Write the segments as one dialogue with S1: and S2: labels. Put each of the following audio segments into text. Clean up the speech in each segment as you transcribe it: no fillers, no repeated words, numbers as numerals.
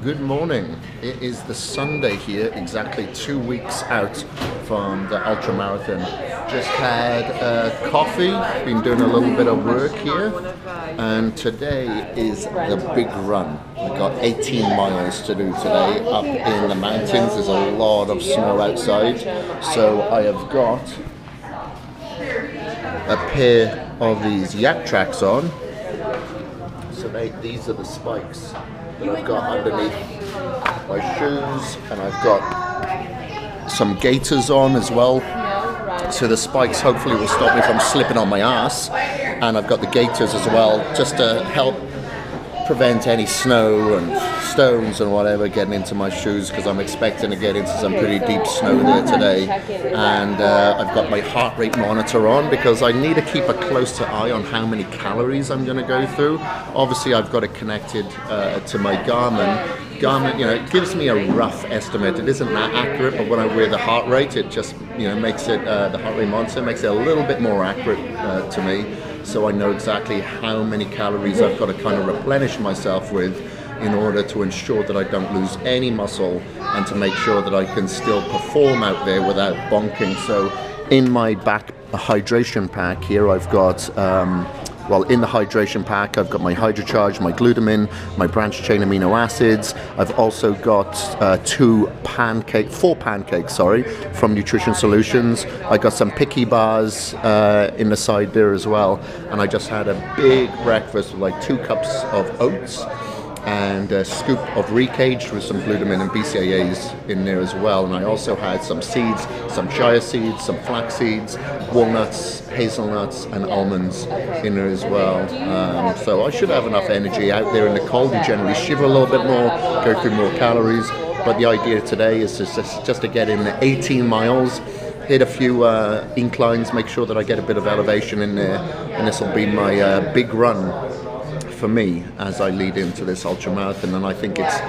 S1: Good morning. It is the Sunday here, exactly 2 weeks out from the ultra marathon. Just had a coffee, been doing a little bit of work here, and today is the big run. We've got 18 miles to do today up in the mountains. There's a lot of snow outside, so I have got a pair of these yak tracks on. So these are the spikes that I've got underneath my shoes, and I've got some gaiters on as well, so the spikes hopefully will stop me from slipping on my ass, and I've got the gaiters as well just to help prevent any snow and stones and whatever getting into my shoes, because I'm expecting to get into some pretty deep snow there today. And I've got my heart rate monitor on because I need to keep a closer eye on how many calories I'm going to go through. Obviously I've got it connected to my Garmin, it gives me a rough estimate. It isn't that accurate, but when I wear the heart rate, it just, makes it, the heart rate monitor makes it a little bit more accurate to me. So I know exactly how many calories I've got to kind of replenish myself with in order to ensure that I don't lose any muscle and to make sure that I can still perform out there without bonking. So in my back hydration pack here, I've got in the hydration pack, I've got my HydroCharge, my glutamine, my branched chain amino acids. I've also got four pancakes, from Nutrition Solutions. I got some picky bars in the side there as well. And I just had a big breakfast with like 2 cups of oats and a scoop of recaged with some glutamine and BCAAs in there as well. And I also had some seeds, some chia seeds, some flax seeds, walnuts, hazelnuts and almonds in there as well. So I should have enough energy out there in the cold. You generally shiver a little bit more, go through more calories. But the idea today is just to get in 18 miles, hit a few inclines, make sure that I get a bit of elevation in there. And this will be my big run for me as I lead into this ultra marathon. And I think it's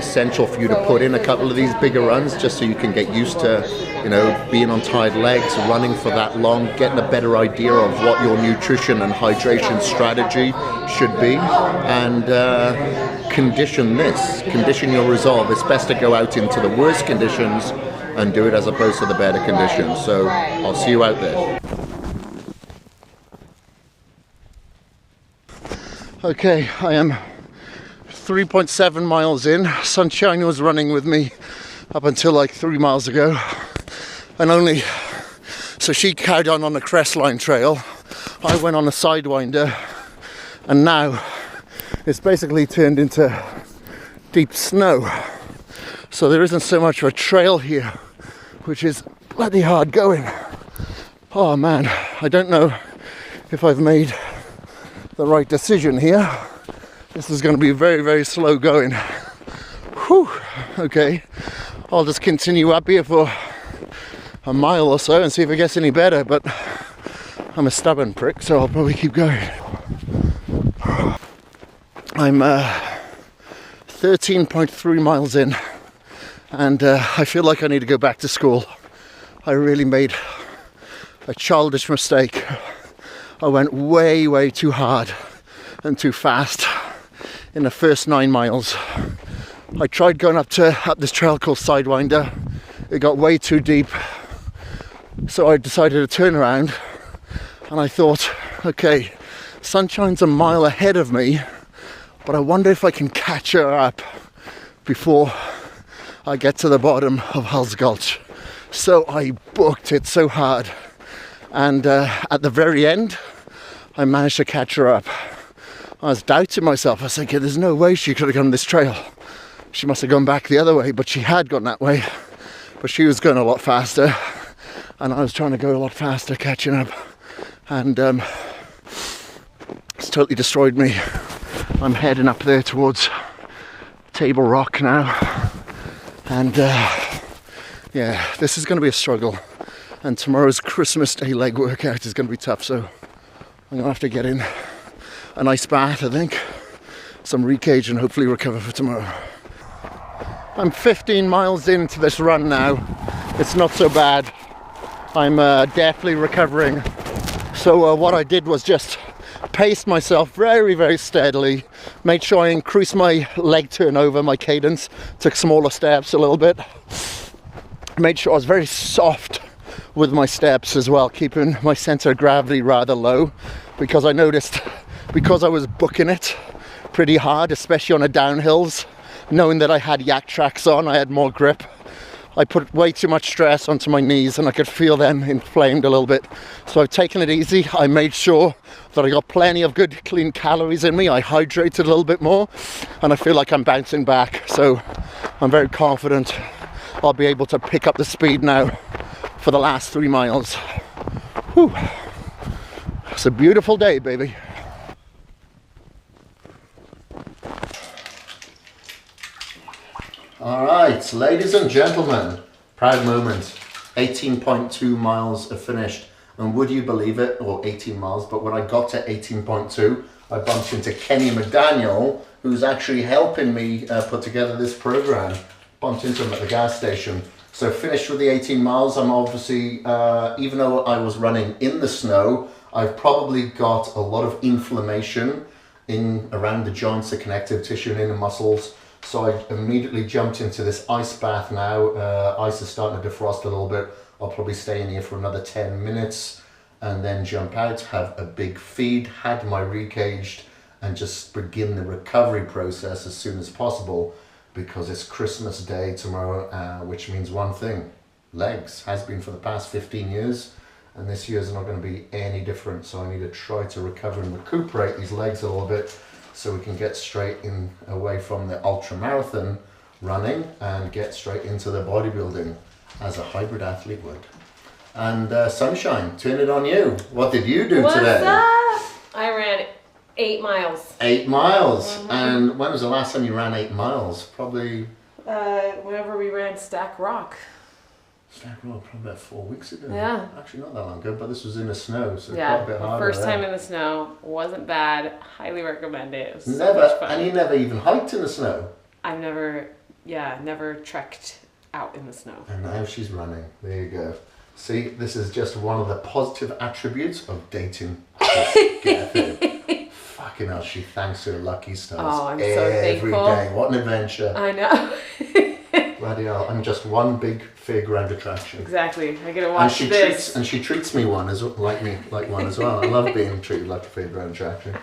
S1: essential for you to put in a couple of these bigger runs just so you can get used to being on tired legs, running for that long, getting a better idea of what your nutrition and hydration strategy should be, and condition your resolve. It's best to go out into the worst conditions and do it as opposed to the better conditions. So I'll see you out there. Okay, I am 3.7 miles in. Sunshine was running with me up until like 3 miles ago, and so she carried on the Crestline Trail. I went on a Sidewinder, and now it's basically turned into deep snow. So there isn't so much of a trail here, which is bloody hard going. Oh man, I don't know if I've made the right decision here. This is going to be very, very slow going. Whew. Okay, I'll just continue up here for a mile or so and see if it gets any better, but I'm a stubborn prick, so I'll probably keep going. I'm 13.3 miles in, and I feel like I need to go back to school. I really made a childish mistake. I went way, way too hard and too fast in the first 9 miles. I tried going up this trail called Sidewinder. It got way too deep, so I decided to turn around, and I thought, okay, Sunshine's a mile ahead of me, but I wonder if I can catch her up before I get to the bottom of Hulls Gulch. So I booked it so hard. And at the very end, I managed to catch her up. I was doubting myself. I was thinking, there's no way she could have gone this trail. She must have gone back the other way, but she had gone that way. But she was going a lot faster, and I was trying to go a lot faster, catching up. And it's totally destroyed me. I'm heading up there towards Table Rock now. And this is going to be a struggle. And tomorrow's Christmas Day leg workout is going to be tough, so I'm going to have to get in a nice bath, I think, some recage, and hopefully recover for tomorrow. I'm 15 miles into this run now. It's not so bad. I'm definitely recovering. So what I did was just paced myself very, very steadily, made sure I increased my leg turnover, my cadence, took smaller steps a little bit, made sure I was very soft with my steps as well, keeping my center of gravity rather low, because I noticed, because I was booking it pretty hard, especially on the downhills, knowing that I had yak tracks on, I had more grip, I put way too much stress onto my knees and I could feel them inflamed a little bit. So I've taken it easy. I made sure that I got plenty of good clean calories in me. I hydrated a little bit more and I feel like I'm bouncing back. So I'm very confident I'll be able to pick up the speed now for the last 3 miles. Whew. It's a beautiful day, baby. All right, ladies and gentlemen, proud moment. 18.2 miles are finished. And would you believe it, or 18 miles, but when I got to 18.2, I bumped into Kenny McDaniel, who's actually helping me put together this program. Bumped into him at the gas station. So finished with the 18 miles. I'm obviously, even though I was running in the snow, I've probably got a lot of inflammation around the joints, the connective tissue and in the muscles. So I immediately jumped into this ice bath now. Ice is starting to defrost a little bit. I'll probably stay in here for another 10 minutes and then jump out, have a big feed, had my recaged, and just begin the recovery process as soon as possible, because it's Christmas Day tomorrow, which means one thing: legs. Has been for the past 15 years, and this year's not going to be any different. So I need to try to recover and recuperate these legs a little bit, so we can get straight in away from the ultra marathon running and get straight into the bodybuilding as a hybrid athlete would. And Sunshine, turn it on you. What did you do today?
S2: What's up? I ran 8 miles.
S1: 8 miles. Mm-hmm. And when was the last time you ran 8 miles? Probably
S2: whenever we ran Stack Rock.
S1: Stack Rock, probably about 4 weeks ago.
S2: Yeah.
S1: Actually not that long ago, but this was in the snow, so
S2: yeah,
S1: quite a bit harder.
S2: First time in the snow. Wasn't bad. Highly recommend it. It was
S1: Never,
S2: so much fun.
S1: and you never even hiked in the snow?
S2: I've never trekked out in the snow.
S1: And now she's running. There you go. See, this is just one of the positive attributes of dating Kris Gethin. Fucking hell, she thanks her lucky stars
S2: I'm so
S1: every
S2: thankful.
S1: day. What an adventure.
S2: I know.
S1: Bloody hell, I'm just one big fairground attraction.
S2: Exactly. I gotta watch this.
S1: She treats me like one as well. I love being treated like a fairground attraction.